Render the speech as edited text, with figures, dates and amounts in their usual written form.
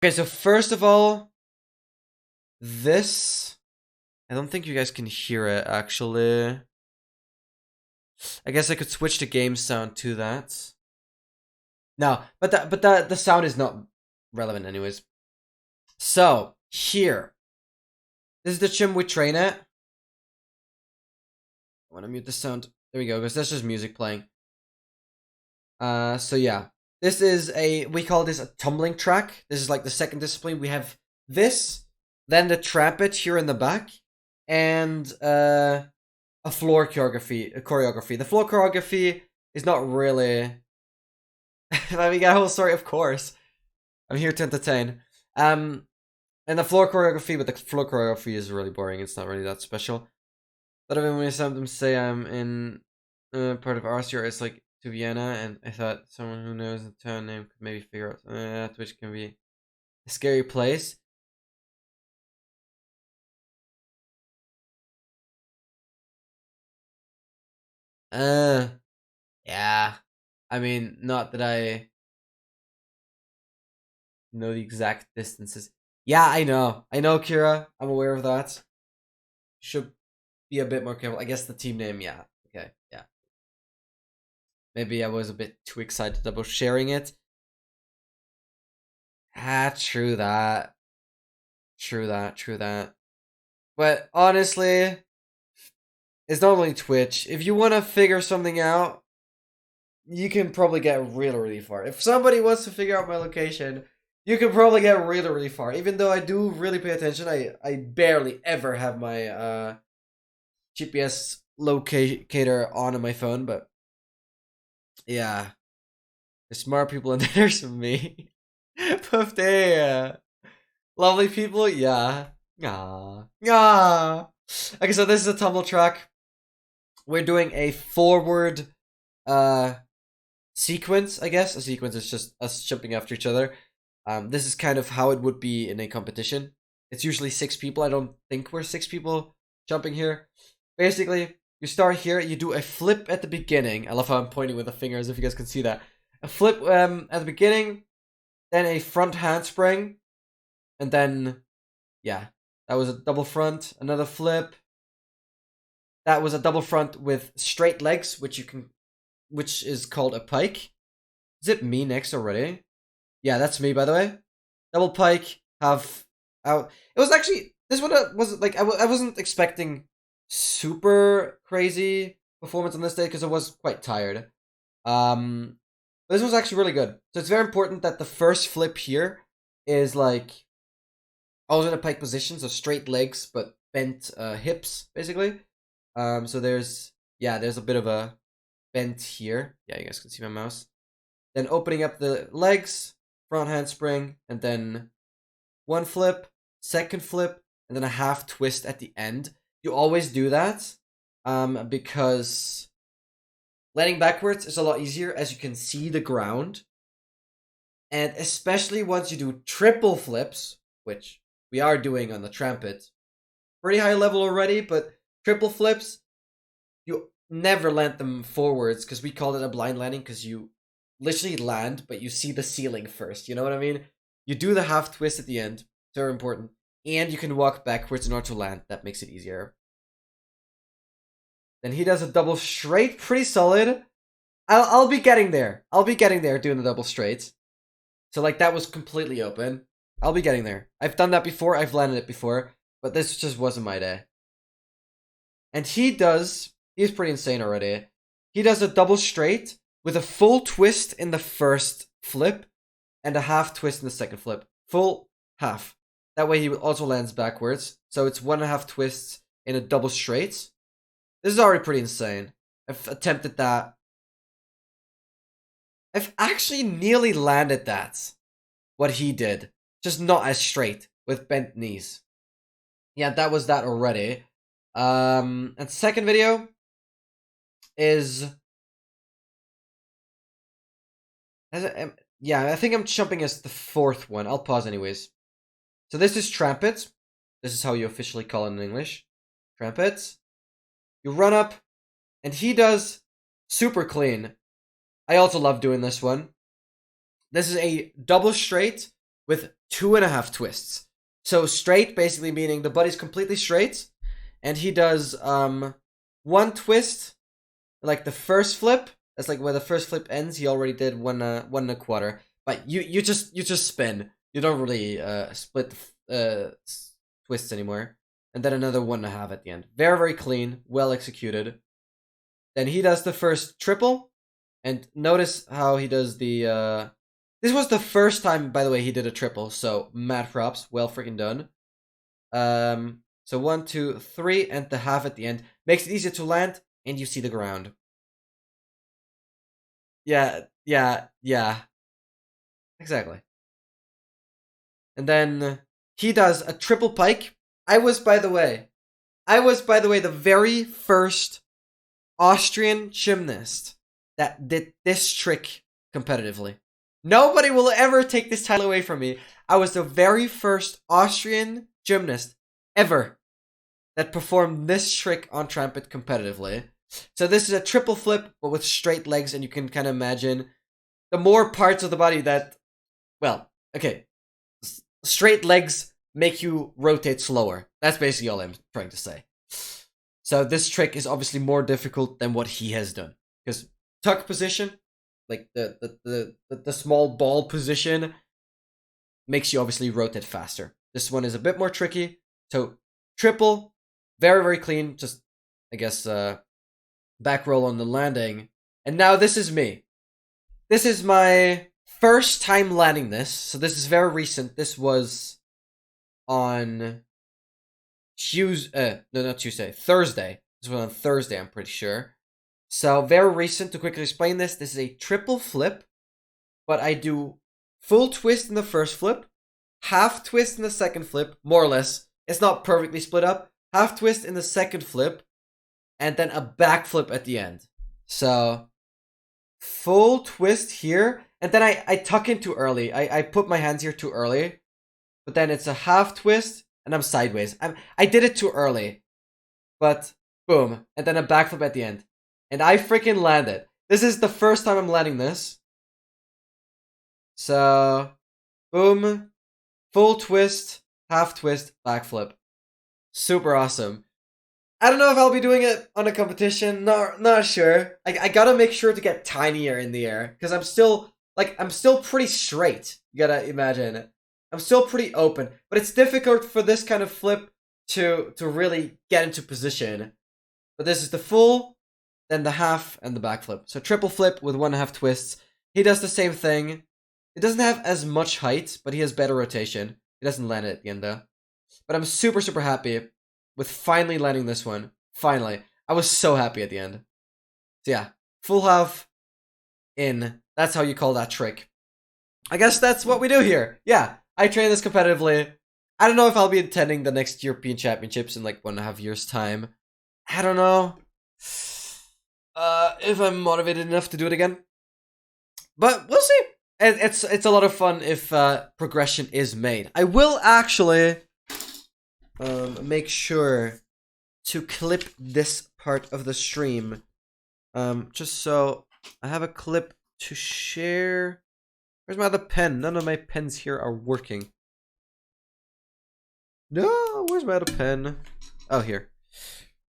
Okay, so first of all, this... I don't think you guys can hear it, actually. I guess I could switch the game sound to that. No, but the sound is not relevant anyways. So, here. This is the gym we train at. I want to mute the sound. There we go, because that's just music playing. So yeah. This is we call this a tumbling track. This is like the second discipline. We have this, then the trumpet here in the back, and a floor choreography. The floor choreography is not really... Let me get a whole story, of course. I'm here to entertain. And the floor choreography, but the floor choreography is really boring. It's not really that special. But even when I sometimes say I'm in part of Austria, it's like to Vienna, and I thought someone who knows the town name could maybe figure out that, which can be a scary place. Yeah. I mean, not that I know the exact distances. Yeah, I know, Kira. I'm aware of that. Should be a bit more careful. I guess the team name, yeah. Okay, yeah. Maybe I was a bit too excited about sharing it. True that. True that. But honestly, it's not only Twitch. If you want to figure something out, you can probably get really, really far. If somebody wants to figure out my location, you can probably get really, really far. Even though I do really pay attention, I barely ever have my GPS locator on my phone, but yeah. There's smart people and there's me. Poof day. Lovely people, yeah. Okay, so this is a tumble track. We're doing a forward sequence, I guess. A sequence is just us jumping after each other. This is kind of how it would be in a competition. It's usually 6 people. I don't think we're 6 people jumping here. Basically, you start here, you do a flip at the beginning. I love how I'm pointing with the fingers, if you guys can see that. A flip at the beginning, then a front handspring, and then, yeah, that was a double front, another flip. That was a double front with straight legs, which is called a pike. Is it me next already? Yeah, that's me, by the way. Double pike, have out. It was actually, this one was like, I wasn't expecting super crazy performance on this day because I was quite tired. This was actually really good. So it's very important that the first flip here is like always in a pike position, so straight legs but bent hips, basically. So there's a bit of a bent here. Yeah, you guys can see my mouse. Then opening up the legs, front handspring, and then one flip, second flip, and then a half twist at the end. You always do that because landing backwards is a lot easier as you can see the ground. And especially once you do triple flips, which we are doing on the trumpet, pretty high level already, but triple flips, you never land them forwards because we call it a blind landing because you literally land, but you see the ceiling first. You know what I mean? You do the half twist at the end. Very important. And you can walk backwards in order to land. That makes it easier. Then he does a double straight. Pretty solid. I'll be getting there. I'll be getting there doing the double straight. So like that was completely open. I'll be getting there. I've done that before. I've landed it before. But this just wasn't my day. And he's pretty insane already. He does a double straight with a full twist in the first flip and a half twist in the second flip. Full half. That way he also lands backwards. So it's 1.5 twists in a double straight. This is already pretty insane. I've attempted that. I've actually nearly landed that. What he did. Just not as straight with bent knees. Yeah, that was that already. And second video is... yeah, I think I'm jumping as the fourth one. I'll pause anyways. So this is trumpet. This is how you officially call it in English. Trumpet. You run up, and he does super clean. I also love doing this one. This is a double straight with 2.5 twists. So straight basically meaning the body's completely straight, and he does one twist, like the first flip. That's like where the first flip ends. He already did 1.25. But you just spin. You don't really split twists anymore. And then another 1.5 at the end. Very, very clean, well executed. Then he does the first triple, and notice how he does the this was the first time, by the way, he did a triple, so mad props, well freaking done. So 1, 2, 3, and the half at the end makes it easier to land, and you see the ground. Yeah, exactly. And then he does a triple pike. I was, by the way, the very first Austrian gymnast that did this trick competitively. Nobody will ever take this title away from me. I was the very first Austrian gymnast ever that performed this trick on trampet competitively. So this is a triple flip, but with straight legs, and you can kind of imagine the more parts of the body that, well, okay, straight legs make you rotate slower. That's basically all I'm trying to say. So this trick is obviously more difficult than what he has done, because tuck position, like the small ball position, makes you obviously rotate faster. This one is a bit more tricky. So triple, very, very clean. Just, I guess, back roll on the landing. And now this is me. This is my first time landing this. So this is very recent. This was on Thursday. This was on Thursday, I'm pretty sure. So very recent. To quickly explain this, this is a triple flip, but I do full twist in the first flip, half twist in the second flip, more or less. It's not perfectly split up. Half twist in the second flip, and then a backflip at the end. So full twist here, and then I tuck in too early. I put my hands here too early, but then it's a half twist, and I'm sideways. I did it too early, but boom, and then a backflip at the end. And I freaking landed. This is the first time I'm landing this. So, boom, full twist, half twist, backflip. Super awesome. I don't know if I'll be doing it on a competition. Not sure. I gotta make sure to get tinier in the air, because I'm still pretty straight. You gotta imagine it. I'm still pretty open, but it's difficult for this kind of flip to really get into position. But this is the full, then the half, and the backflip. So triple flip with 1.5 twists. He does the same thing. It doesn't have as much height, but he has better rotation. He doesn't land it at the end though. But I'm super, super happy with finally landing this one. Finally. I was so happy at the end. So yeah, full half in. That's how you call that trick. I guess that's what we do here. Yeah, I train this competitively. I don't know if I'll be attending the next European Championships in like 1.5 years' time. I don't know if I'm motivated enough to do it again. But we'll see. It's a lot of fun if progression is made. I will actually make sure to clip this part of the stream, just so I have a clip to share. Where's my other pen? None of my pens here are working. No, where's my other pen? Oh, here.